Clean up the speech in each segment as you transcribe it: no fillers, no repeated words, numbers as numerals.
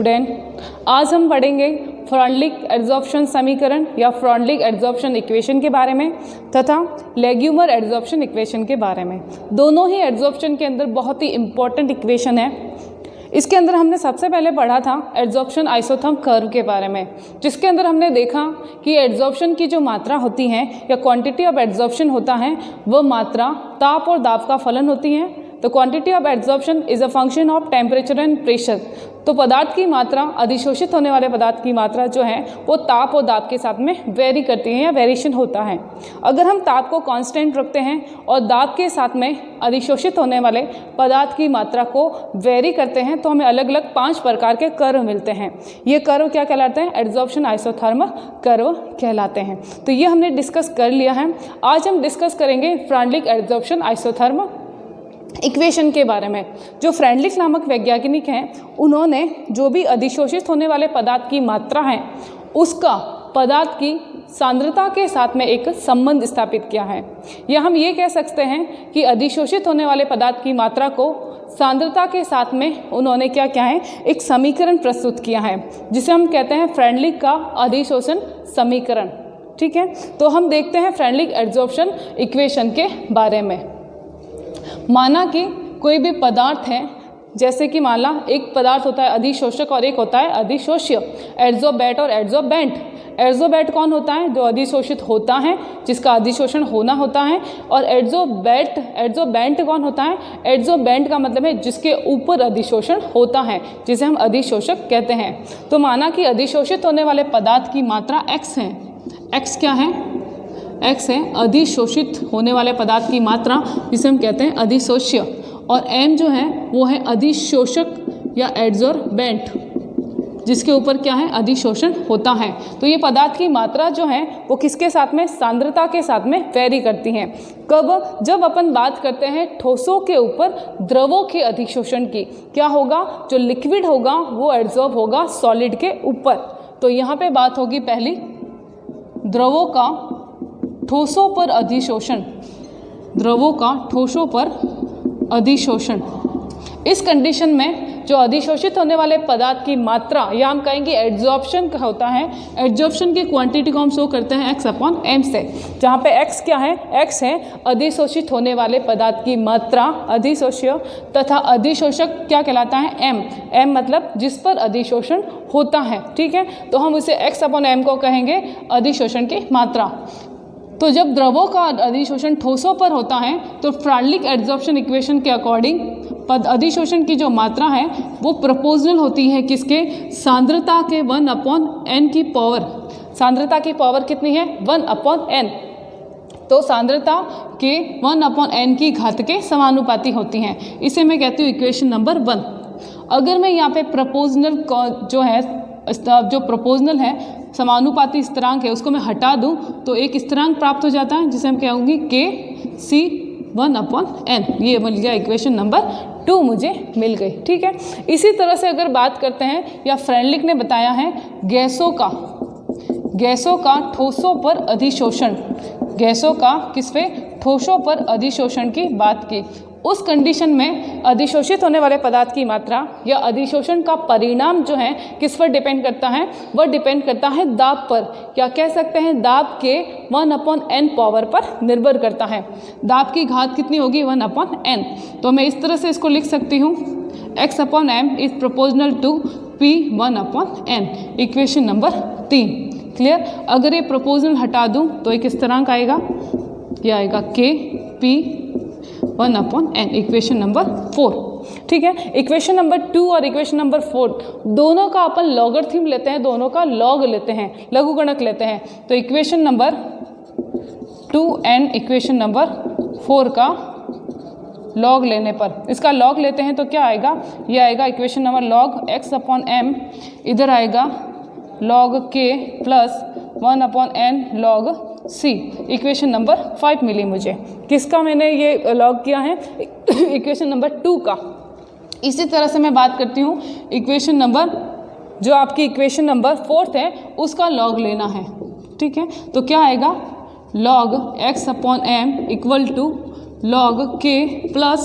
Student, आज हम पढ़ेंगे फ्रॉन्डलिक एड्जॉर्प्शन समीकरण या फ्रॉन्डलिक एड्जॉर्प्शन इक्वेशन के बारे में तथा लेग्यूमर एड्जॉर्प्शन इक्वेशन के बारे में। दोनों ही एड्जॉर्प्शन के अंदर बहुत ही इंपॉर्टेंट इक्वेशन है। इसके अंदर हमने सबसे पहले पढ़ा था एड्जॉर्प्शन आइसोथर्म कर्व के बारे में, जिसके अंदर हमने देखा कि एड्जॉर्प्शन की जो मात्रा होती है या क्वांटिटी ऑफ एड्जॉर्प्शन होता है वह मात्रा ताप और दाब का फलन होती है। तो quantity of adsorption is a function of temperature and pressure. तो पदार्थ की मात्रा, अधिशोषित होने वाले पदार्थ की मात्रा जो है वो ताप और दाब के साथ में वेरी करती है या वेरिएशन होता है। अगर हम ताप को कांस्टेंट रखते हैं और दाब के साथ में अधिशोषित होने वाले पदार्थ की मात्रा को वेरी करते हैं तो हमें अलग अलग 5 प्रकार के कर्व मिलते हैं। ये कर्व क्या कहलाते हैं? एड्जॉर्प्शन आइसोथर्म कर्व कहलाते हैं। तो ये हमने डिस्कस कर लिया है। आज हम डिस्कस करेंगे फ्रॉन्डलिक एड्जॉर्प्शन आइसोथर्म इक्वेशन के बारे में। जो फ्रॉन्डलिक नामक वैज्ञानिक हैं, उन्होंने जो भी अधिशोषित होने वाले पदार्थ की मात्रा है उसका पदार्थ की सांद्रता के साथ में एक संबंध स्थापित किया है। या हम ये कह सकते हैं कि अधिशोषित होने वाले पदार्थ की मात्रा को सांद्रता के साथ में उन्होंने क्या किया है, एक समीकरण प्रस्तुत किया है जिसे हम कहते हैं फ्रॉन्डलिक का अधिशोषण समीकरण। ठीक है, तो हम देखते हैं फ्रॉन्डलिक एड्जॉर्प्शन इक्वेशन के बारे में। माना कि कोई भी पदार्थ है, जैसे कि मान ला एक पदार्थ होता है अधिशोषक और एक होता है अधिशोष्य, एड्जॉर्बेट और एड्जॉर्बेंट। एड्जॉर्बेट कौन होता है? जो अधिशोषित होता है, जिसका अधिशोषण होना होता है। और एड्जॉर्बेंट कौन होता है? एड्जॉर्बेंट का मतलब है जिसके ऊपर अधिशोषण होता है, जिसे हम अधिशोषक कहते हैं। तो माना कि अधिशोषित होने वाले पदार्थ की मात्रा x है। x क्या है? x है अधिशोषित होने वाले पदार्थ की मात्रा, जिसे हम कहते हैं अधिशोष्य। और m जो है वो है अधिशोषक या एड्जॉर्बेंट, जिसके ऊपर क्या है, अधिशोषण होता है। तो ये पदार्थ की मात्रा जो है वो किसके साथ में? सांद्रता के साथ में वेरी करती हैं। कब? जब अपन बात करते हैं ठोसों के ऊपर द्रवों के अधिशोषण की। क्या होगा? जो लिक्विड होगा वो एड्जॉर्ब होगा सॉलिड के ऊपर। तो यहाँ पे बात होगी पहली द्रवों का ठोसों पर अधिशोषण, द्रवों का ठोसों पर अधिशोषण। इस कंडीशन में जो अधिशोषित होने वाले पदार्थ की मात्रा या हम कहेंगे एड्जॉर्प्शन का होता है। एड्जॉर्प्शन की क्वांटिटी को हम शो करते हैं x/m से, जहाँ पे x क्या है? x है अधिशोषित होने वाले पदार्थ की मात्रा, अधिशोष्य, तथा अधिशोषक क्या कहलाता है? m मतलब जिस पर अधिशोषण होता है। ठीक है, तो हम उसे x/m को कहेंगे अधिशोषण की मात्रा। तो जब द्रवों का अधिशोषण ठोसों पर होता है तो फ्रॉन्डलिक एड्जॉर्प्शन इक्वेशन के अकॉर्डिंग अधिशोषण की जो मात्रा है वो प्रोपोर्शनल होती है किसके? सांद्रता के 1/n की पावर। सांद्रता की पावर कितनी है? 1/n। तो सांद्रता के 1/n की घात के समानुपाती होती हैं। इसे मैं कहती हूँ इक्वेशन नंबर 1। अगर मैं यहाँ पे प्रोपोर्शनल जो है, जो प्रोपोर्शनल है समानुपाती स्थिरांक है, उसको मैं हटा दूं तो एक स्थिरांक प्राप्त हो जाता है जिसे हम कहेंगे Kc 1/n। ये मिल गया इक्वेशन नंबर 2 मुझे मिल गई। ठीक है, इसी तरह से अगर बात करते हैं या फ्रॉन्डलिक ने बताया है गैसों का ठोसों पर अधिशोषण, गैसों का किस पे? ठोसों पर अधिशोषण की बात की। उस कंडीशन में अधिशोषित होने वाले पदार्थ की मात्रा या अधिशोषण का परिणाम जो है किस पर डिपेंड करता है? वह डिपेंड करता है दाब पर। क्या कह सकते हैं? दाब के 1/n पावर पर निर्भर करता है। दाब की घात कितनी होगी? 1/n। तो मैं इस तरह से इसको लिख सकती हूँ x/m is proportional to p 1/n। Equation number 3 clear. अगर ये प्रोपोर्शनल हटा दूँ तो एक स्थिरांक आएगा, यह आएगा Kp 1/n। Equation number 4। ठीक है, इक्वेशन नंबर 2 और इक्वेशन नंबर 4 दोनों का अपन लॉगरिथम लेते हैं, दोनों का लॉग लेते हैं, लघुगणक लेते हैं। तो equation number 2n equation number 4 का लॉग लेने पर, इसका लॉग लेते हैं तो क्या आएगा? यह आएगा इक्वेशन नंबर log x/m, इधर आएगा log k plus 1/n log c। Equation number 5 मिली मुझे। किसका मैंने ये लॉग किया है? इक्वेशन नंबर 2 का। इसी तरह से मैं बात करती हूँ इक्वेशन नंबर, जो आपकी इक्वेशन नंबर 4 है उसका लॉग लेना है। ठीक है, तो क्या आएगा? log x/m equal to log k plus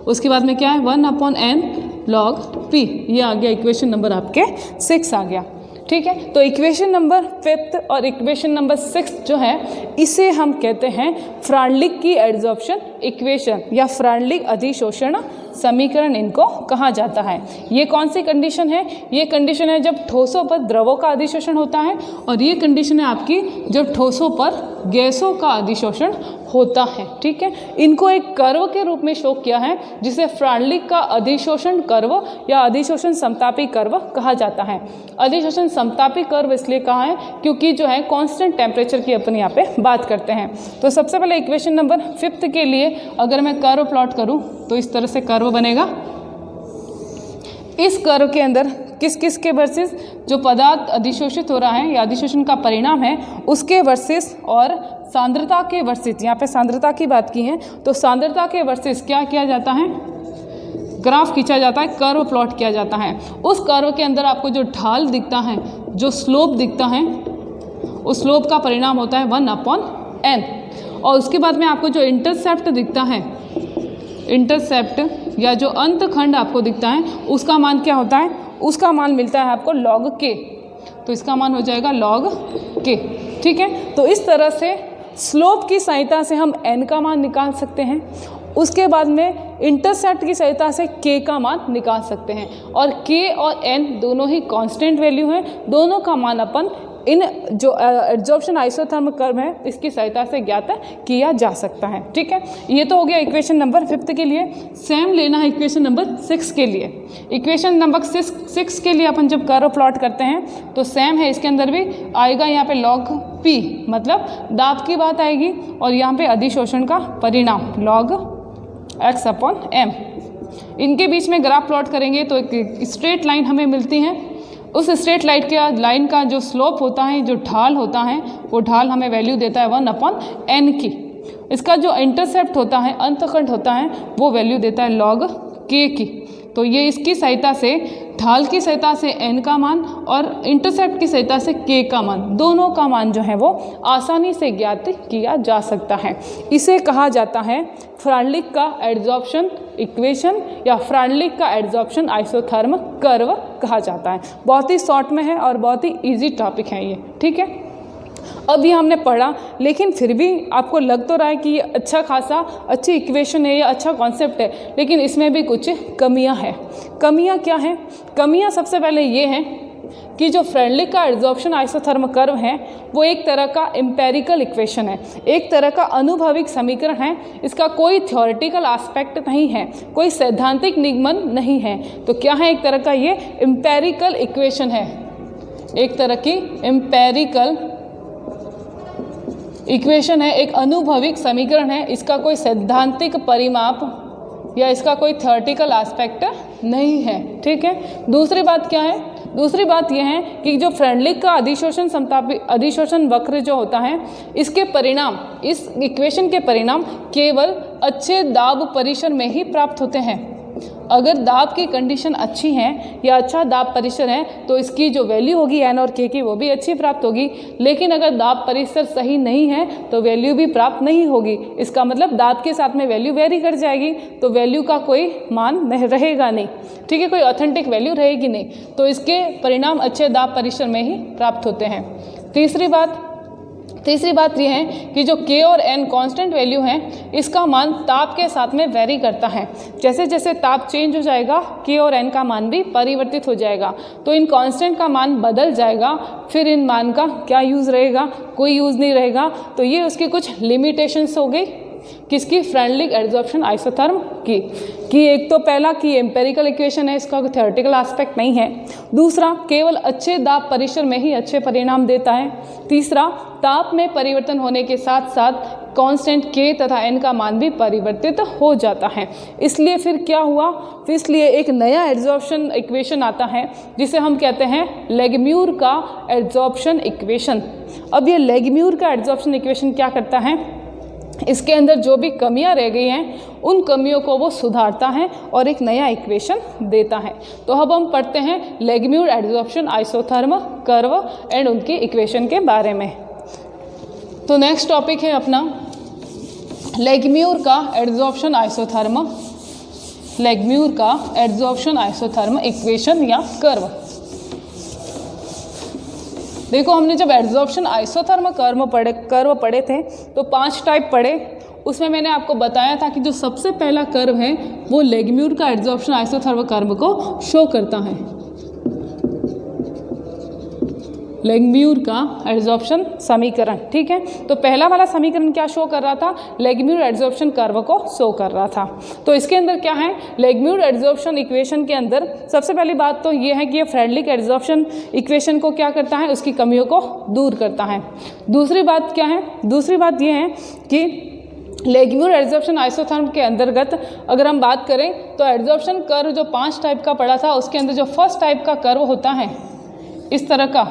उसके बाद में क्या है? 1/n log p। ये आ गया इक्वेशन नंबर आपके 6 आ गया। ठीक है, तो इक्वेशन नंबर 5 और इक्वेशन नंबर 6 जो है इसे हम कहते हैं फ्रांडलिक की एड्जॉर्प्शन इक्वेशन या फ्रांडलिक अधिशोषण समीकरण इनको कहा जाता है। ये कौन सी कंडीशन है? ये कंडीशन है जब ठोसों पर द्रवों का अधिशोषण होता है, और ये कंडीशन है आपकी जब ठोसों पर गैसों का अधिशोषण होता है। ठीक है, इनको एक कर्व के रूप में शो किया है जिसे फ्रांडलिक का अधिशोषण कर्व या अधिशोषण समतापी कर्व कहा जाता है। अधिशोषण समतापी कर्व इसलिए कहा है क्योंकि जो है कांस्टेंट टेम्परेचर की अपन यहाँ पे बात करते हैं। तो सबसे पहले इक्वेशन नंबर 5 के लिए अगर मैं कर्व प्लॉट करूँ तो इस तरह से कर्व बनेगा। इस कर्व के अंदर किस किस के वर्सेस जो पदार्थ अधिशोषित हो रहा है या अधिशोषण का परिणाम है उसके वर्सेस और सांद्रता के वर्सेस, यहाँ पे सांद्रता की बात की है तो सांद्रता के वर्सेस क्या किया जाता है? ग्राफ खींचा जाता है, कर्व प्लॉट किया जाता है। उस कर्व के अंदर आपको जो ढाल दिखता है, जो स्लोप दिखता है, उस स्लोप का परिणाम होता है 1/n। और उसके बाद में आपको जो इंटरसेप्ट दिखता है, इंटरसेप्ट या जो अंतखंड आपको दिखता है उसका मान क्या होता है? उसका मान मिलता है आपको log k। तो इसका मान हो जाएगा log k। ठीक है, तो इस तरह से स्लोप की सहायता से हम n का मान निकाल सकते हैं। उसके बाद में इंटरसेप्ट की सहायता से k का मान निकाल सकते हैं, और k और n दोनों ही कांस्टेंट वैल्यू हैं। दोनों का मान अपन इन जो एड्जॉर्प्शन आइसोथर्मल कर्व है इसकी सहायता से ज्ञात किया जा सकता है। ठीक है, ये तो हो गया इक्वेशन नंबर 5 के लिए। सेम लेना है इक्वेशन नंबर 6 के लिए। इक्वेशन नंबर 6 के लिए अपन जब कर्व प्लॉट करते हैं तो सेम है, इसके अंदर भी आएगा यहाँ पे log p, मतलब दाब की बात आएगी, और यहाँ पे अधिशोषण का परिणाम log x/m। इनके बीच में ग्राफ प्लॉट करेंगे तो एक स्ट्रेट लाइन हमें मिलती है। उस स्ट्रेट लाइन का जो स्लोप होता है, जो ढाल होता है, वो ढाल हमें वैल्यू देता है 1/n की। इसका जो इंटरसेप्ट होता है, अंतखंड होता है, वो वैल्यू देता है log k की। तो ये इसकी सहायता से, ढाल की सहायता से n का मान और इंटरसेप्ट की सहायता से k का मान, दोनों का मान जो है वो आसानी से ज्ञात किया जा सकता है। इसे कहा जाता है फ्रांडलिक का एड्जॉर्प्शन इक्वेशन या फ्रांडलिक का एड्जॉर्प्शन आइसोथर्मल कर्व कहा जाता है। बहुत ही शॉर्ट में है और बहुत ही इजी टॉपिक है ये। ठीक है, अब ये हमने पढ़ा, लेकिन फिर भी आपको लग तो रहा है कि ये अच्छा खासा अच्छी इक्वेशन है या अच्छा कॉन्सेप्ट है, लेकिन इसमें भी कुछ कमियां हैं। कमियां क्या हैं? कमियां सबसे पहले ये हैं कि जो फ्रांडलिक का एड्जॉर्प्शन आइसोथर्मल कर्व है वो एक तरह का एम्पेरिकल इक्वेशन है, एक तरह का अनुभविक समीकरण है। इसका कोई थ्योरेटिकल एस्पेक्ट नहीं है, कोई सैद्धांतिक निगमन नहीं है। तो क्या है? एक तरह का ये एम्पेरिकल इक्वेशन है, एक तरह की एम्पेरिकल इक्वेशन है, एक अनुभविक समीकरण है। इसका कोई सैद्धांतिक परिमाप या इसका कोई थ्योरेटिकल एस्पेक्ट नहीं है। ठीक है, दूसरी बात क्या है? दूसरी बात यह है कि जो फ्रांडलिक का अधिशोषण समतापी अधिशोषण वक्र जो होता है, इसके परिणाम, इस इक्वेशन के परिणाम केवल अच्छे दाब परिसर में ही प्राप्त होते हैं। अगर दाब की कंडीशन अच्छी है या अच्छा दाब परिसर है तो इसकी जो वैल्यू होगी n और k की वो भी अच्छी प्राप्त होगी, लेकिन अगर दाब परिसर सही नहीं है तो वैल्यू भी प्राप्त नहीं होगी। इसका मतलब दाब के साथ में वैल्यू वेरी कर जाएगी, तो वैल्यू का कोई मान नहीं रहेगा नहीं। ठीक है, कोई ऑथेंटिक वैल्यू रहेगी नहीं, तो इसके परिणाम अच्छे दाब परिसर में ही प्राप्त होते हैं। तीसरी बात यह है कि जो k और n कांस्टेंट वैल्यू हैं, इसका मान ताप के साथ में वेरी करता है। जैसे जैसे ताप चेंज हो जाएगा k और n का मान भी परिवर्तित हो जाएगा, तो इन कांस्टेंट का मान बदल जाएगा। फिर इन मान का क्या यूज़ रहेगा? कोई यूज़ नहीं रहेगा। तो ये उसकी कुछ लिमिटेशंस हो गई किसकी? फ्रांडलिक एड्जॉर्प्शन आइसोथर्म की एक तो पहला कि एम्पेरिकल इक्वेशन है, इसका कोई थ्योरेटिकल एस्पेक्ट नहीं है। दूसरा, केवल अच्छे दाब परिसर में ही अच्छे परिणाम देता है। तीसरा, ताप में परिवर्तन होने के साथ साथ कांस्टेंट k तथा n का मान भी परिवर्तित हो जाता है। इसलिए फिर क्या हुआ? इसलिए एक नया एड्जॉर्प्शन इक्वेशन आता है जिसे हम कहते हैं लेगम्यूर का एड्जॉर्प्शन इक्वेशन। अब ये लेगम्यूर का एड्जॉर्प्शन इक्वेशन क्या करता है? इसके अंदर जो भी कमियां रह गई हैं उन कमियों को वो सुधारता है और एक नया इक्वेशन देता है। तो अब हम पढ़ते हैं लेगम्यूर एड्जॉर्प्शन आइसोथर्मल कर्व एंड उनकी इक्वेशन के बारे में। तो नेक्स्ट टॉपिक है अपना लेगम्यूर का एड्जॉर्प्शन आइसोथर्मल लेग्म्यूर का एड्जॉर्प्शन आइसोथर्म इक्वेशन या कर्व। देखो हमने जब एड्जॉर्प्शन आइसोथर्म कर्व पढ़े थे तो 5 टाइप पढ़े। उसमें मैंने आपको बताया था कि जो सबसे पहला कर्व है वो लेग्म्यूर का एड्जॉर्प्शन आइसोथर्म कर्व को शो करता है। लेग्म्यूर का एड्जॉर्प्शन समीकरण, ठीक है। तो पहला वाला समीकरण क्या शो कर रहा था? लेग्म्यूर एड्जॉर्प्शन कर्व को शो कर रहा था। तो इसके अंदर क्या है? लेग्म्यूर एड्जॉर्प्शन इक्वेशन के अंदर सबसे पहली बात तो ये है कि ये फ्रेडलिक एड्जॉर्प्शन इक्वेशन को क्या करता है? उसकी कमियों को दूर करता है। दूसरी बात क्या है? दूसरी बात ये है कि लेग्म्यूर एड्जॉर्प्शन आइसोथर्म के अंतर्गत अगर हम बात करें तो एड्जॉर्प्शन कर्व जो 5 टाइप का पड़ा था उसके अंदर जो फर्स्ट टाइप का कर्व होता है इस तरह का,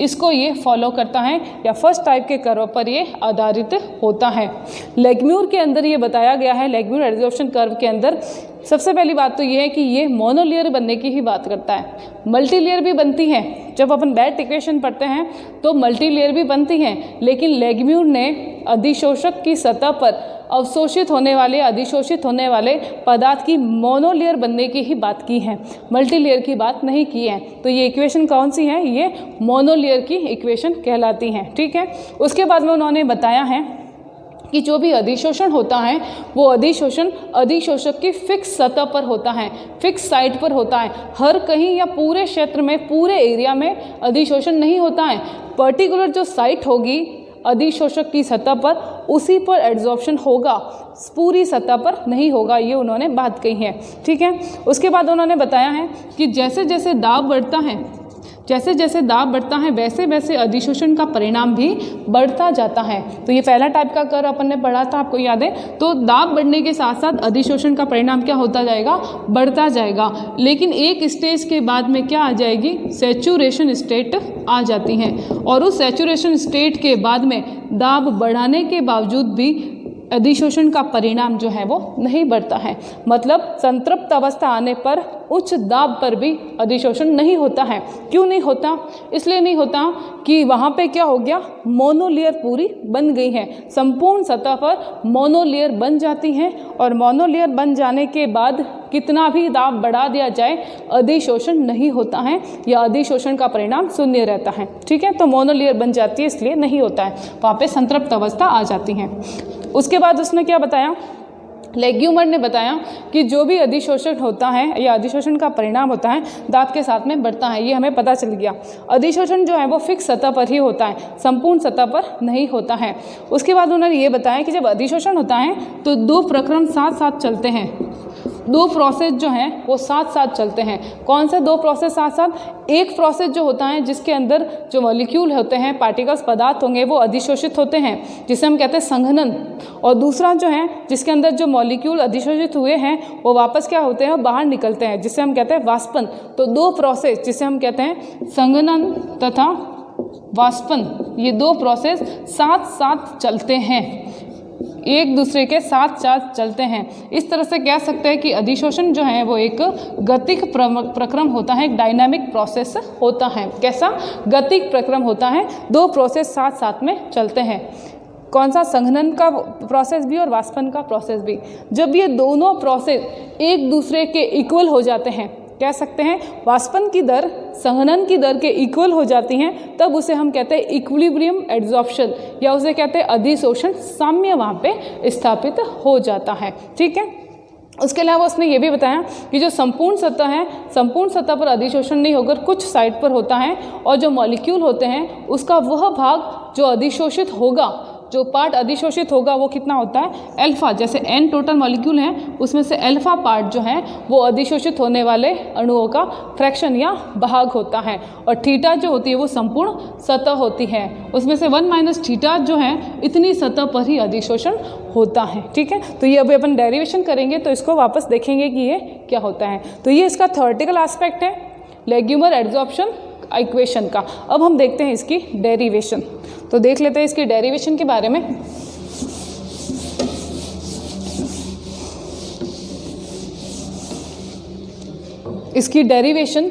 इसको ये फॉलो करता है या फर्स्ट टाइप के कर्व पर ये आधारित होता है। लेग्म्यूर के अंदर ये बताया गया है, लेग्म्यूर एड्जॉर्प्शन कर्व के अंदर सबसे पहली बात तो ये है कि ये मोनोलेयर बनने की ही बात करता है। मल्टीलेयर भी बनती है, जब अपन बैट इक्वेशन पढ़ते हैं तो मल्टीलेयर भी बनती हैं, लेकिन लेग्म्यूर ने अधिशोषक की सतह पर अवशोषित होने वाले अधिशोषित होने वाले पदार्थ की मोनोलेयर बनने की ही बात की है, मल्टीलेयर की बात नहीं की है। तो ये इक्वेशन कौन सी है? ये मोनोलेयर की इक्वेशन कहलाती है, ठीक है। उसके बाद में उन्होंने बताया है कि जो भी अधिशोषण होता है वो अधिशोषण अधिशोषक की फिक्स सतह पर होता है, फिक्स साइट पर होता है। हर कहीं या पूरे क्षेत्र में, पूरे एरिया में अधिशोषण नहीं होता है। पर्टिकुलर जो साइट होगी अधिशोषक की सतह पर, उसी पर एड्जॉर्प्शन होगा, पूरी सतह पर नहीं होगा, ये उन्होंने बात कही है, ठीक है। उसके बाद उन्होंने बताया है कि जैसे जैसे दाब बढ़ता है, जैसे जैसे दाब बढ़ता है वैसे वैसे अधिशोषण का परिणाम भी बढ़ता जाता है। तो ये पहला टाइप का कर्व अपन ने पढ़ा था, आपको याद है? तो दाब बढ़ने के साथ साथ अधिशोषण का परिणाम क्या होता जाएगा? बढ़ता जाएगा। लेकिन एक स्टेज के बाद में क्या आ जाएगी? सैचुरेशन स्टेट आ जाती है, और उस सैचुरेशन स्टेट के बाद में दाब बढ़ाने के बावजूद भी अधिशोषण का परिणाम जो है वो नहीं बढ़ता है। मतलब संतृप्त अवस्था आने पर उच्च दाब पर भी अधिशोषण नहीं होता है। क्यों नहीं होता? इसलिए नहीं होता कि वहाँ पे क्या हो गया? मोनोलेयर पूरी बन गई है, संपूर्ण सतह पर मोनोलेयर बन जाती हैं, और मोनोलेयर बन जाने के बाद कितना भी दाब बढ़ा दिया जाए अधिशोषण नहीं होता है, या अधिशोषण का परिणाम शून्य रहता है, ठीक है। तो मोनोलेयर बन जाती है, इसलिए नहीं होता है, वहाँ पे संतृप्त अवस्था आ जाती है। उसके बाद उसने क्या बताया? लेग्यूमर ने बताया कि जो भी अधिशोषण होता है या अधिशोषण का परिणाम होता है दाब के साथ में बढ़ता है, ये हमें पता चल गया। अधिशोषण जो है वो फिक्स सतह पर ही होता है, संपूर्ण सतह पर नहीं होता है। उसके बाद उन्होंने ये बताया कि जब अधिशोषण होता है तो 2 प्रक्रम साथ साथ चलते हैं, 2 प्रोसेस जो हैं वो साथ साथ चलते हैं। कौन से 2 प्रोसेस साथ साथ? एक प्रोसेस जो होता है जिसके अंदर जो मॉलिक्यूल होते हैं, पार्टिकल्स, पदार्थ होंगे, वो अधिशोषित होते हैं, जिसे हम कहते हैं संघनन। और दूसरा जो है जिसके अंदर जो मॉलिक्यूल अधिशोषित हुए हैं वो वापस क्या होते हैं? बाहर निकलते हैं, जिसे हम कहते हैं वाष्पन। तो 2 प्रोसेस जिसे हम कहते हैं संघनन तथा वाष्पन, ये 2 प्रोसेस साथ साथ चलते हैं, एक दूसरे के साथ साथ चलते हैं। इस तरह से कह सकते हैं कि अधिशोषण जो है वो एक गतिक प्रक्रम होता है, एक डायनामिक प्रोसेस होता है। कैसा? गतिक प्रक्रम होता है, 2 प्रोसेस साथ साथ में चलते हैं। कौन सा? संघनन का प्रोसेस भी और वाष्पन का प्रोसेस भी। जब ये दोनों प्रोसेस एक दूसरे के इक्वल हो जाते हैं, कह सकते हैं वाष्पन की दर संघनन की दर के इक्वल हो जाती हैं, तब उसे हम कहते हैं इक्विलिब्रियम एड्जॉर्प्शन, या उसे कहते हैं अधिशोषण साम्य वहाँ पे स्थापित हो जाता है, ठीक है। उसके अलावा उसने ये भी बताया कि जो संपूर्ण सतह है, संपूर्ण सतह पर अधिशोषण नहीं होकर कुछ साइड पर होता है, और जो मॉलिक्यूल होते हैं उसका वह भाग जो अधिशोषित होगा, जो पार्ट अधिशोषित होगा वो कितना होता है? अल्फा। जैसे n टोटल मॉलिक्यूल हैं उसमें से अल्फा पार्ट जो है वो अधिशोषित होने वाले अणुओं का फ्रैक्शन या भाग होता है, और थीटा जो होती है वो संपूर्ण सतह होती है, उसमें से 1 माइनस थीटा जो है इतनी सतह पर ही अधिशोषण होता है, ठीक है। तो ये अभी अपन डेरिवेशन करेंगे तो इसको वापस देखेंगे कि ये क्या होता है। तो ये इसका थ्योरेटिकल एस्पेक्ट है लेग्यूमर एड्जॉर्प्शन इक्वेशन का। अब हम देखते हैं इसकी डेरिवेशन। तो देख लेते हैं इसकी डेरिवेशन के बारे में। इसकी डेरिवेशन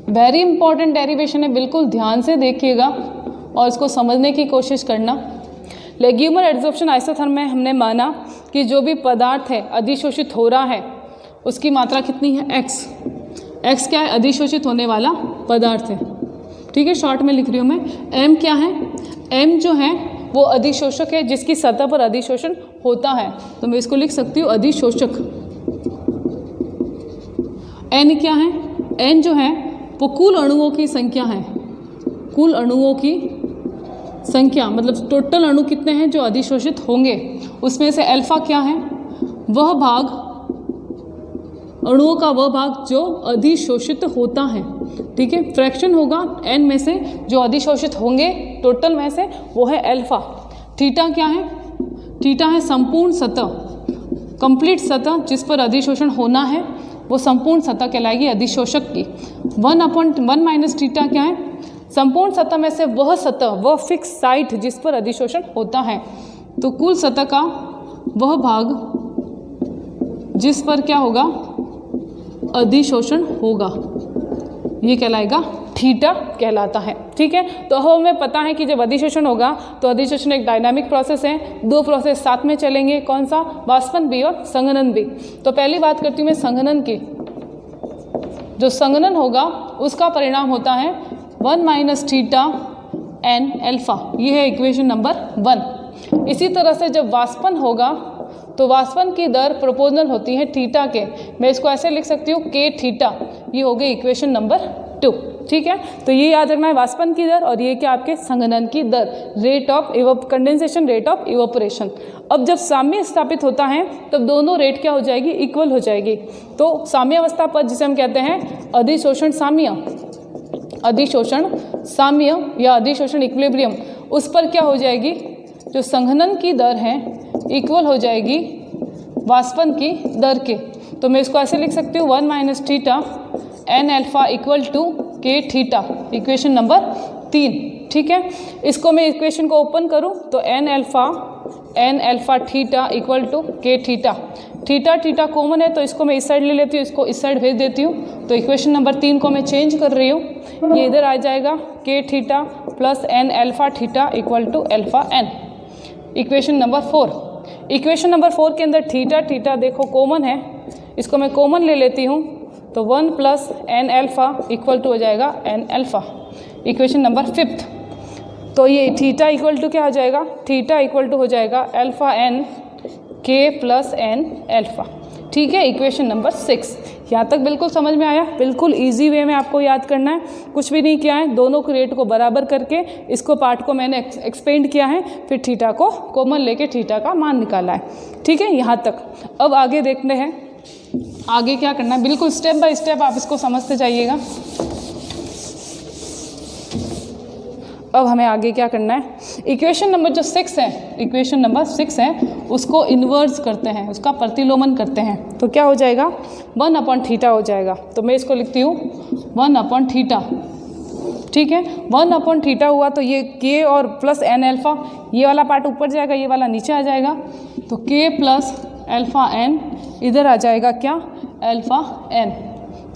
वेरी इंपॉर्टेंट डेरिवेशन है, बिल्कुल ध्यान से देखिएगा और इसको समझने की कोशिश करना। लेग्यूमर एड्जॉर्प्शन आइसोथर्म में हमने माना कि कि जो भी पदार्थ है अधिशोषित हो रहा है उसकी मात्रा कितनी है, x। x क्या है, अधिशोषित होने वाला पदार्थ है, ठीक है, शॉर्ट में लिख रही हूँ मैं। m क्या है, m जो है वो अधिशोषक है जिसकी सतह पर अधिशोषण होता है, तो मैं इसको लिख सकती हूँ अधिशोषक। n क्या है, n जो है वो कुल अणुओं की संख्या है, कुल अणुओं की संख्या मतलब टोटल अणु कितने हैं जो अधिशोषित होंगे, उसमें से अल्फा क्या है, वह भाग, अणुओं का वह भाग जो अधिशोषित होता है, ठीक है। फ्रैक्शन होगा n में से जो अधिशोषित होंगे टोटल में से, वो है अल्फा। थीटा क्या है, थीटा है संपूर्ण सतह, कंप्लीट सतह जिस पर अधिशोषण होना है वो संपूर्ण सतह कहलाएगी अधिशोषक की। 1/1 माइनस थीटा क्या है, संपूर्ण सतह में से वह सतह, वह फिक्स साइट जिस पर अधिशोषण होता है, तो कुल सतह का वह भाग जिस पर क्या होगा, अधिशोषण होगा, ये कहलाएगा थीटा कहलाता है, ठीक है। तो हमें पता है कि जब अधिशोषण होगा तो अधिशोषण एक डायनामिक प्रोसेस है, दो प्रोसेस साथ में चलेंगे, कौन सा, वाष्पन भी और संघनन भी। तो पहली बात करती हूँ मैं संघनन की। जो संघनन होगा उसका परिणाम होता है 1 माइनस थीटा n अल्फा, ये है इक्वेशन नंबर 1। इसी तरह से जब वाष्पन होगा तो वाष्पन की दर प्रोपोर्शनल होती है थीटा के, मैं इसको ऐसे लिख सकती हूँ k थीटा, ये हो गई इक्वेशन नंबर 2, ठीक है। तो ये याद रखना है वाष्पन की दर, और ये क्या आपके संघनन की दर, rate of condensation, rate of evaporation. अब जब साम्य स्थापित होता है तब दोनों रेट क्या हो जाएगी, इक्वल हो जाएगी। तो साम्य अवस्था पर जिसे हम कहते हैं अधिशोषण साम्य, अधिशोषण साम्य या अधिशोषण इक्विलिब्रियम, उस पर क्या हो जाएगी, जो संघनन की दर है इक्वल हो जाएगी वाष्पन की दर के। तो मैं इसको ऐसे लिख सकती हूँ 1 minus theta n alpha equal to k theta, equation number 3, ठीक है। इसको मैं इक्वेशन को ओपन करूँ तो n alpha theta equal to k theta, theta theta common है तो इसको मैं इस साइड ले लेती हूँ, इसको इस साइड भेज देती हूँ। तो इक्वेशन नंबर 3 को मैं चेंज कर रही हूँ, ये इधर आ जाएगा k theta plus n alpha theta equal to alpha n, equation number 4। Equation number 4 के अंदर थीटा थीटा देखो कॉमन है, इसको मैं कॉमन ले लेती हूँ, तो 1 plus n alpha equal to हो जाएगा n अल्फा, इक्वेशन नंबर 5। तो ये थीटा इक्वल टू क्या हो जाएगा, थीटा इक्वल टू हो जाएगा alpha n k plus n alpha, ठीक है, इक्वेशन नंबर 6। यहाँ तक बिल्कुल समझ में आया, बिल्कुल इजी वे में आपको याद करना है, कुछ भी नहीं किया है, दोनों के रेट को बराबर करके इसको पार्ट को मैंने एक्सपेंड किया है, फिर थीटा को कॉमन लेके थीटा का मान निकाला है, ठीक है, यहाँ तक। अब आगे देखते हैं आगे क्या करना है, बिल्कुल स्टेप बाय स्टेप आप इसको समझते जाइएगा। अब हमें आगे क्या करना है, इक्वेशन नंबर जो 6 है, इक्वेशन नंबर 6 है, उसको इन्वर्स करते हैं, उसका प्रतिलोमन करते हैं, तो क्या हो जाएगा 1 थीटा हो जाएगा। तो मैं इसको लिखती हूँ 1 थीटा, ठीक है। 1 थीटा हुआ तो ये k और प्लस n अल्फा, ये वाला पार्ट ऊपर जाएगा, ये वाला नीचे आ जाएगा, तो k प्लस अल्फा n इधर आ जाएगा क्या, अल्फा n,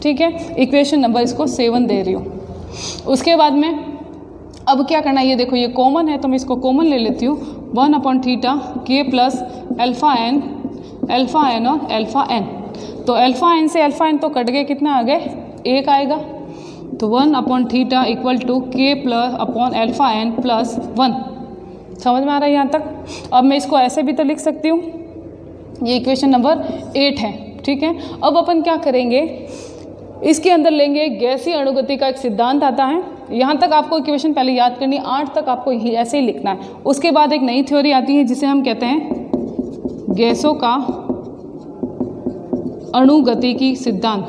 ठीक है। इक्वेशन नंबर इसको 7 दे रही हूँ। उसके बाद में अब क्या करना है, ये देखो ये कॉमन है तो मैं इसको कॉमन ले लेती हूँ, 1 theta k plus alpha n और अल्फा n, तो अल्फा n से अल्फा n तो कट गए, कितना आ गए, 1 आएगा, तो 1 theta equal to k plus upon alpha n plus 1। समझ में आ रहा है यहाँ तक। अब मैं इसको ऐसे भी तो लिख सकती हूँ, ये इक्वेशन नंबर 8 है, ठीक है। अब अपन क्या करेंगे, इसके अंदर लेंगे गैसीय अणुगति का एक सिद्धांत आता है, यहाँ तक आपको इक्वेशन पहले याद करनी, 8 तक आपको ऐसे ही लिखना है। उसके बाद एक नई थ्योरी आती है जिसे हम कहते हैं गैसों का अणुगतिकी सिद्धांत,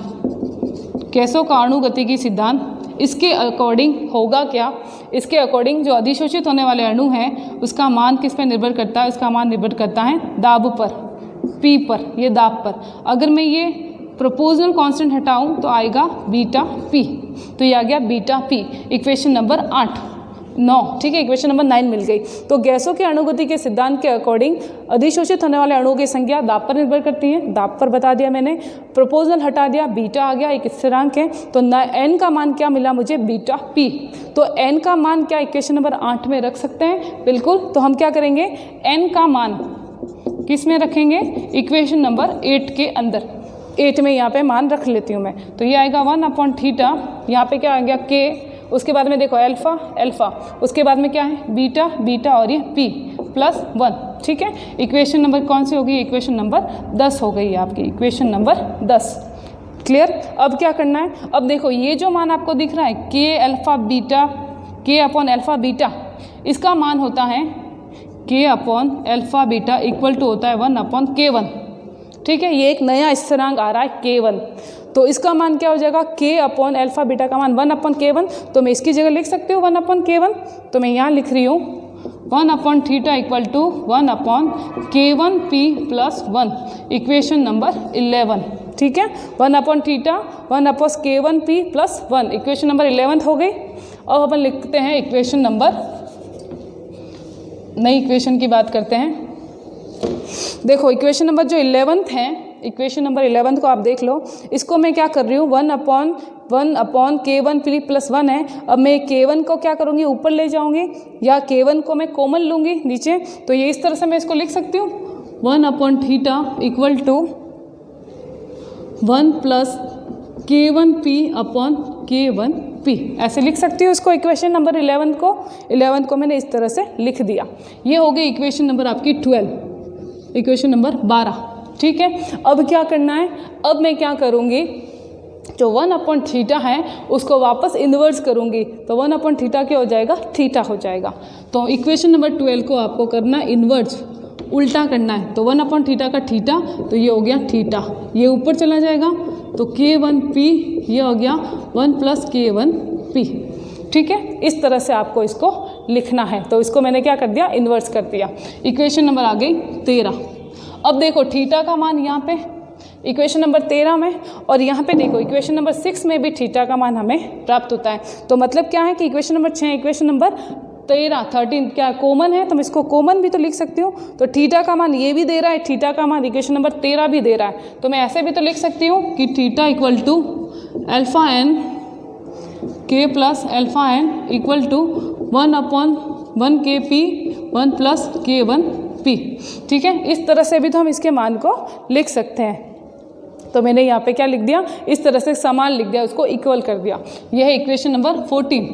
गैसों का अणुगतिकी सिद्धांत। इसके अकॉर्डिंग होगा क्या, इसके अकॉर्डिंग जो अधिशोषित होने वाले अणु हैं उसका मान किस पर निर्भर करता है, उसका मान निर्भर करता है दाब पर, P पर, ये दाब पर। अगर मैं ये प्रोपोर्शनल कांस्टेंट हटाऊं तो आएगा बीटा P, तो ये आ गया बीटा P, इक्वेशन नंबर 9, ठीक है, इक्वेशन नंबर 9 मिल गई। तो गैसों के अणुगति के सिद्धांत के अकॉर्डिंग अधिशोषित होने वाले अणुओं की संख्या दाब पर निर्भर करती है, दाब पर बता दिया मैंने, प्रोपोर्शनल हटा दिया, बीटा आ गया, एक स्थिरांक है, तो n का मान क्या मिला मुझे, बीटा P। तो n का मान क्या इक्वेशन नंबर 8 में रख सकते हैं, बिल्कुल। तो हम क्या करेंगे, n का मान किस में रखेंगे, इक्वेशन नंबर 8 के अंदर। 8 में यहाँ पे मान रख लेती हूँ मैं, तो ये आएगा 1/θ, यहाँ पे क्या आ गया k, उसके बाद में देखो अल्फ़ा अल्फ़ा, उसके बाद में क्या है बीटा बीटा और ये p +1। ठीक है, इक्वेशन नंबर कौन सी होगी, इक्वेशन नंबर 10 हो गई आपकी, इक्वेशन नंबर 10। क्लियर। अब क्या करना है, अब देखो ये जो मान आपको दिख रहा है k/α-β, इसका मान होता है k/α-β इक्वल टू होता है 1/k1। ठीक है, ये एक नया स्थिरांक आ रहा है k1, तो इसका मान क्या हो जाएगा, k/α-β का मान 1/k1, तो मैं इसकी जगह लिख सकती हूँ 1/k1, तो मैं यहाँ लिख रही हूँ 1/θ equal to 1/k1p + 1, equation number 11। ठीक है, 1/θ 1/k1p + 1, इक्वेशन नंबर 11 हो गई। अब अपन लिखते हैं इक्वेशन नंबर, नई इक्वेशन की बात करते हैं। देखो इक्वेशन नंबर जो 11th है, इक्वेशन नंबर 11 को आप देख लो, इसको मैं क्या कर रही हूँ 1/k1p + 1 है। अब मैं k1 को क्या करूँगी, ऊपर ले जाऊँगी, या k1 को मैं कॉमन लूँगी नीचे, तो ये इस तरह से मैं इसको लिख सकती हूँ 1/θ इक्वल टू 1 + k1p/k1p, ऐसे लिख सकती हूँ इसको, इक्वेशन नंबर 11 को मैंने इस तरह से लिख दिया। ये हो गई इक्वेशन नंबर आपकी 12, इक्वेशन नंबर 12। ठीक है, अब क्या करना है, अब मैं क्या करूँगी, जो 1/θ है उसको वापस इन्वर्स करूँगी, तो 1/θ क्या हो जाएगा, थीटा हो जाएगा। तो इक्वेशन नंबर 12 को आपको करना इन्वर्स, उल्टा करना है, तो 1/θ का थीटा, तो ये हो गया थीटा, ये ऊपर चला जाएगा, तो k1p ये हो गया 1 + k1p। ठीक है, इस तरह से आपको इसको लिखना है, तो इसको मैंने क्या कर दिया, इन्वर्स कर दिया। इक्वेशन नंबर आ गई 13। अब देखो थीटा का मान यहाँ पे इक्वेशन नंबर 13 में, और यहाँ पे देखो इक्वेशन नंबर 6 में भी थीटा का मान हमें प्राप्त होता है। तो मतलब क्या है कि इक्वेशन नंबर 6 इक्वेशन नंबर 13 क्या कॉमन है, तो मैं इसको कॉमन भी तो लिख सकती हूँ, तो थीटा का मान ये भी दे रहा है, थीटा का मान इक्वेशन नंबर 13 भी दे रहा है, तो मैं ऐसे भी तो लिख सकती हूँ कि theta equal to αn k + αn equal to 1/1kp 1 + k1p। ठीक है, इस तरह से भी तो हम इसके मान को लिख सकते हैं। तो मैंने यहाँ पे क्या लिख दिया, इस तरह से समान लिख दिया, उसको इक्वल कर दिया। यह है इक्वेशन नंबर 14,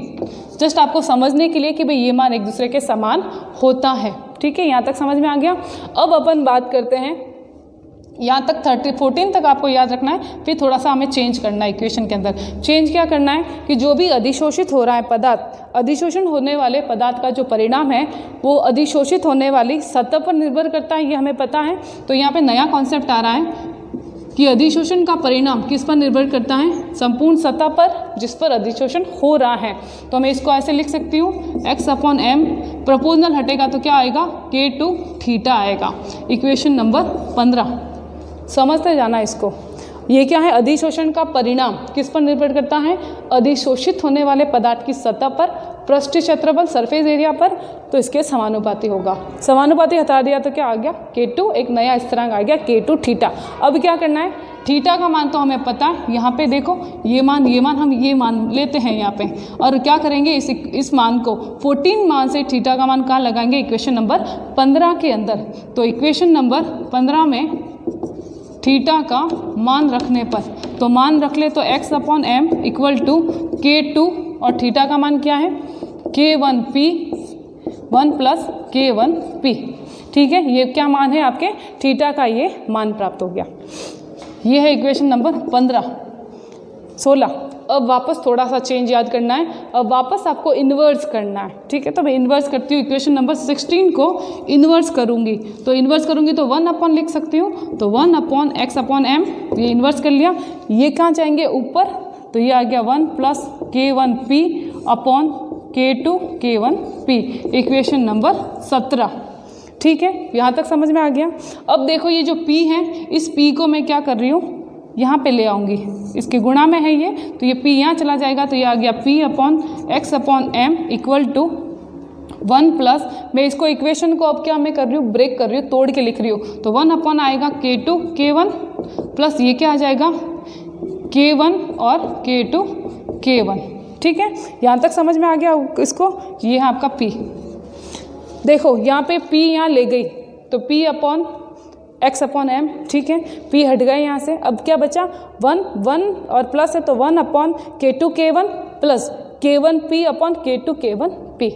जस्ट आपको समझने के लिए कि भाई ये मान एक दूसरे के समान होता है। ठीक है, यहाँ तक समझ में आ गया। अब अपन बात करते हैं, यहाँ तक 14 तक आपको याद रखना है, फिर थोड़ा सा हमें चेंज करना है इक्वेशन के अंदर। चेंज क्या करना है कि जो भी अधिशोषित हो रहा है पदार्थ, अधिशोषण होने वाले पदार्थ का जो परिणाम है वो अधिशोषित होने वाली सतह पर निर्भर करता है, ये हमें पता है। तो यहाँ पे नया कॉन्सेप्ट आ रहा है कि अधिशोषण का परिणाम किस पर निर्भर करता है, संपूर्ण सतह पर जिस पर अधिशोषण हो रहा है। तो मैं इसको ऐसे लिख सकती हूँ x/m, प्रोपोर्शनल हटेगा तो क्या आएगा, k2θ आएगा, इक्वेशन नंबर 15। समझते जाना इसको, ये क्या है, अधिशोषण का परिणाम किस पर निर्भर करता है, अधिशोषित होने वाले पदार्थ की सतह पर, पृष्ठीय क्षेत्रफल सरफेस एरिया पर, तो इसके समानुपाती होगा। समानुपाती हटा दिया तो क्या आ गया, k2, एक नया स्थिरांक आ गया k2θ। अब क्या करना है, थीटा का मान तो हमें पता है, यहाँ पे देखो ये मान हम ये मान लेते हैं यहाँ पे, और क्या करेंगे इस मान को 14 मान से थीटा का मान कहाँ लगाएंगे, इक्वेशन नंबर 15 के अंदर। तो इक्वेशन नंबर 15 में थीटा का मान रखने पर, तो मान रख ले तो x/m इक्वल टू k2, और थीटा का मान क्या है, k1p 1 + k1p। ठीक है, ये क्या मान है आपके थीटा का, ये मान प्राप्त हो गया। ये है इक्वेशन नंबर 16। अब वापस थोड़ा सा चेंज याद करना है, अब वापस आपको इन्वर्स करना है। ठीक है, तो मैं इन्वर्स करती हूँ, इक्वेशन नंबर 16 को इन्वर्स करूँगी, तो इन्वर्स करूँगी तो 1/ लिख सकती हूँ, तो 1/x/m, ये इन्वर्स कर लिया। ये कहाँ जाएंगे, ऊपर, तो ये आ गया 1 + k1p upon k2 k1p, equation number 17। ठीक है, यहाँ तक समझ में आ गया। अब देखो ये जो p है, इस p को मैं क्या कर रही हूँ, यहाँ पे ले आऊँगी, इसके गुणा में है ये, तो ये p यहाँ चला जाएगा, तो ये आ गया p/x/m इक्वल टू 1 प्लस, मैं इसको इक्वेशन को अब क्या मैं कर रही हूँ, ब्रेक कर रही हूँ, तोड़ के लिख रही हूँ, तो 1/ आएगा k2 k1 प्लस ये क्या आ जाएगा k1 और k2 k1। ठीक है, यहाँ तक समझ में आ गया इसको। ये है आपका p, देखो यहाँ पे p यहाँ ले गई, तो p/, x अपॉन एम, ठीक है। p हट गए यहाँ से, अब क्या बचा 1 1 और प्लस है तो 1 upon K2 K1 plus K1P upon K2 K1P।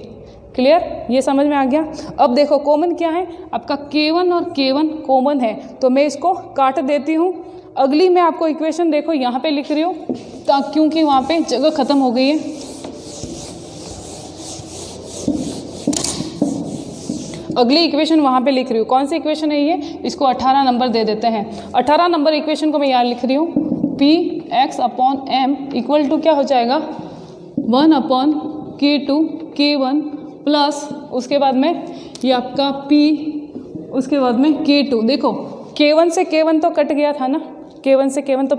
Clear, ये समझ में आ गया। अब देखो कॉमन क्या है, आपका K1 और K1 कॉमन है तो मैं इसको काट देती हूँ। अगली मैं आपको इक्वेशन देखो यहाँ पे लिख रही हूँ क्योंकि वहाँ पे जगह ख़त्म हो गई है। अगली इक्वेशन वहाँ पे लिख रही हूँ, कौन सी इक्वेशन है ये, इसको 18 नंबर दे देते हैं। 18 नंबर इक्वेशन को मैं यहाँ लिख रही हूँ, P X upon M equal to क्या हो जाएगा 1 अपॉन K2 K1 प्लस उसके बाद में ये आपका P, उसके बाद में K2। देखो K1 से K1 तो कट गया था ना, K1 से K1 तो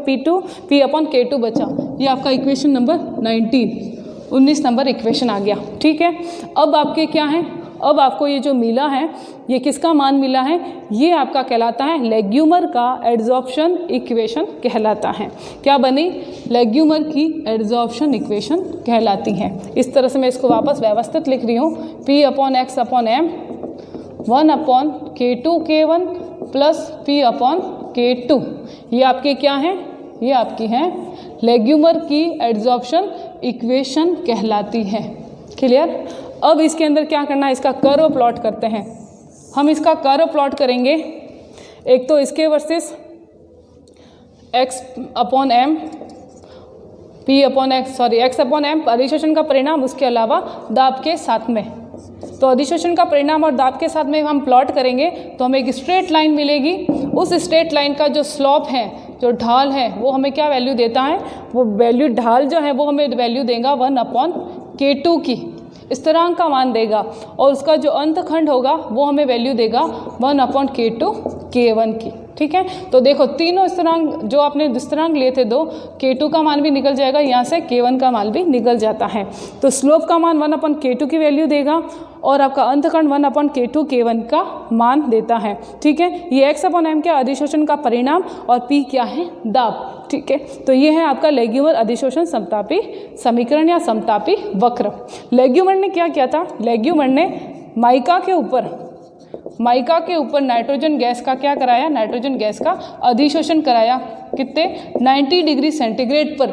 P अपॉन K2 बचा। ये आपका इक्वेशन नंबर 19 नंबर इक्वेशन आ गया, ठीक है। अब आपके क्या है, अब आपको ये जो मिला है ये किसका मान मिला है, ये आपका कहलाता है लेग्यूमर का एड्जॉर्प्शन इक्वेशन कहलाता है। क्या बनी, लेग्यूमर की एड्जॉर्प्शन इक्वेशन कहलाती है। इस तरह से मैं इसको वापस व्यवस्थित लिख रही हूँ, P upon X upon M 1 upon K2 K1 plus P upon K2। ये आपके क्या हैं, ये आपकी हैं लेग्यूमर की एड्जॉर्प्शन इक्वेशन कहलाती है। क्लियर। अब इसके अंदर क्या करना है, इसका कर्व प्लॉट करते हैं। हम इसका कर्व प्लॉट करेंगे, एक तो इसके versus x upon M X upon M अधिशोषण का परिणाम, उसके अलावा दाब के साथ में। तो अधिशोषण का परिणाम और दाब के साथ में हम प्लॉट करेंगे तो हमें एक स्ट्रेट लाइन मिलेगी। उस स्ट्रेट लाइन का जो स्लोप है, जो ढाल है, वो हमें क्या वैल्यू देता है, वो वैल्यू ढाल जो है वो हमें वैल्यू देगा 1 अपॉन K2 की, स्थिरांक का मान देगा, और उसका जो अंतखंड होगा वो हमें वैल्यू देगा 1 अपॉन K2 K1 की, ठीक है। तो देखो तीनों स्थिरांक जो आपने स्थिरांक लिए थे दो, K2 का मान भी निकल जाएगा, यहाँ से K1 का मान भी निकल जाता है। तो स्लोप का मान 1 अपॉन K2 की वैल्यू देगा और आपका अंतखंड 1 अपॉन K2 K1 का मान देता है, ठीक है। ये x अपॉन एम क्या अधिशोषण का परिणाम और P क्या है दाब, ठीक है। तो ये है आपका लेग्यूमर अधिशोषण समतापी समीकरण या समतापी वक्र। लेग्यूमर ने क्या किया था, लेग्यूमर ने माइका के ऊपर नाइट्रोजन गैस का क्या कराया, नाइट्रोजन गैस का अधिशोषण कराया। कितने 90 डिग्री सेंटीग्रेड पर,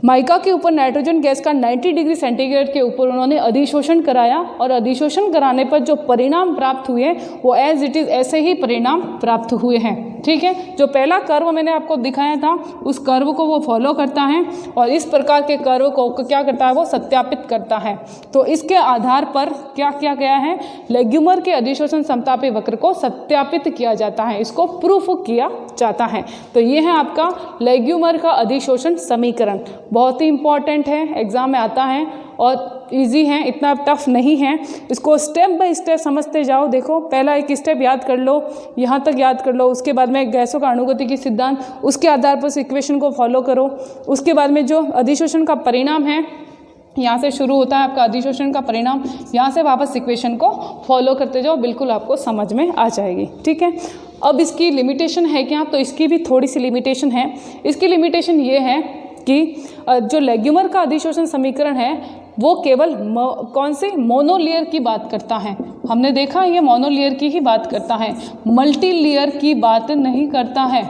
माइका के ऊपर नाइट्रोजन गैस का 90 डिग्री सेंटीग्रेड के ऊपर उन्होंने अधिशोषण कराया, और अधिशोषण कराने पर जो परिणाम प्राप्त हुए वो एज इट इज़ ऐसे ही परिणाम प्राप्त हुए हैं, ठीक है। जो पहला कर्व मैंने आपको दिखाया था उस कर्व को वो फॉलो करता है और इस प्रकार के कर्व को क्या करता है, वो सत्यापित करता है। तो इसके आधार पर क्या किया गया है, लेग्यूमर के अधिशोषण समतापी वक्र को सत्यापित किया जाता है, इसको प्रूफ किया जाता है। तो ये है आपका लेग्यूमर का अधिशोषण समीकरण। बहुत ही इंपॉर्टेंट है, एग्जाम में आता है और इजी है, इतना टफ नहीं है। इसको स्टेप बाय स्टेप समझते जाओ। देखो पहला एक स्टेप याद कर लो, यहाँ तक याद कर लो, उसके बाद में गैसों का अणुगतिकी सिद्धांत, उसके आधार पर उस इक्वेशन को फॉलो करो। उसके बाद में जो अधिशोषण का परिणाम है, यहाँ से शुरू होता है आपका अधिशोषण का परिणाम, यहाँ से वापस इक्वेशन को फॉलो करते जाओ, बिल्कुल आपको समझ में आ जाएगी, ठीक है। अब इसकी लिमिटेशन है क्या, तो इसकी भी थोड़ी सी लिमिटेशन है। इसकी लिमिटेशन ये है कि जो लेग्यूमर का अधिशोषण समीकरण है वो केवल कौन से मोनोलेयर की बात करता है। हमने देखा ये मोनोलेयर की ही बात करता है, मल्टी लेयर की बात नहीं करता है।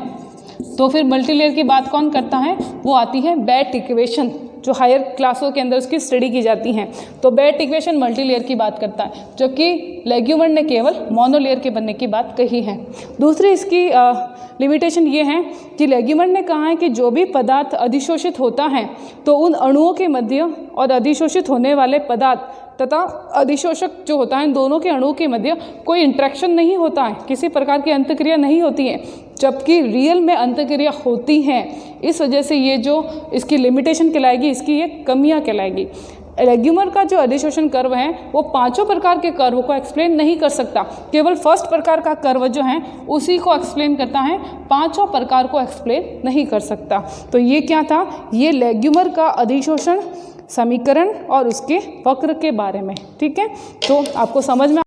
तो फिर मल्टी लेयर की बात कौन करता है, वो आती है बेट इक्वेशन, जो हायर क्लासों के अंदर उसकी स्टडी की जाती हैं। तो बेट इक्वेशन मल्टी लेयर की बात करता है, जबकि लेग्यूमर ने केवल मोनोलेयर के बनने की बात कही है। दूसरी इसकी लिमिटेशन ये है कि लेग्यूमर ने कहा है कि जो भी पदार्थ अधिशोषित होता है तो उन अणुओं के मध्य और अधिशोषित होने वाले पदार्थ तथा अधिशोषक जो होता है, दोनों के अणुओं के मध्य कोई इंट्रैक्शन नहीं होता है, किसी प्रकार की अंतक्रिया नहीं होती है, जबकि रियल में अंतक्रिया होती है। इस वजह से ये जो इसकी लिमिटेशन कहलाएगी, इसकी ये कमियां कहलाएगी। लेग्यूमर का जो अधिशोषण कर्व है वो पांचों प्रकार के कर्व को एक्सप्लेन नहीं कर सकता, केवल फर्स्ट प्रकार का कर्व जो है उसी को एक्सप्लेन करता है, पांचों प्रकार को एक्सप्लेन नहीं कर सकता। तो ये क्या था, ये लेग्यूमर का अधिशोषण समीकरण और उसके वक्र के बारे में, ठीक है। तो आपको समझ में